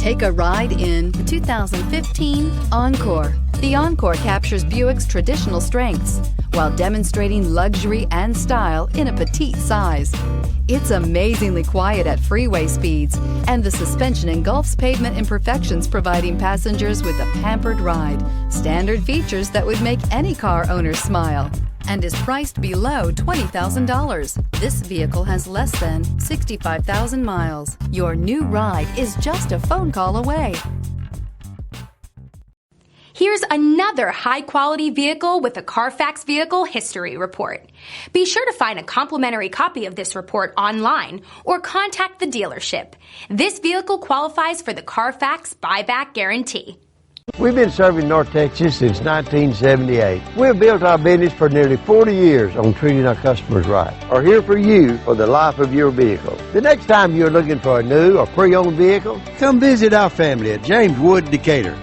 Take a ride in the 2015 Encore. The Encore captures Buick's traditional strengths while demonstrating luxury and style in a petite size. It's amazingly quiet at freeway speeds, and the suspension engulfs pavement imperfections, providing passengers with a pampered ride. Standard features that would make any car owner smile, and is priced below $20,000. This vehicle has less than 65,000 miles. Your new ride is just a phone call away. Here's another high-quality vehicle with a Carfax Vehicle History Report. Be sure to find a complimentary copy of this report online or contact the dealership. This vehicle qualifies for the Carfax Buyback Guarantee. We've been serving North Texas since 1978. We've built our business for nearly 40 years on treating our customers right. We're here for you for the life of your vehicle. The next time you're looking for a new or pre-owned vehicle, come visit our family at James Wood, Decatur.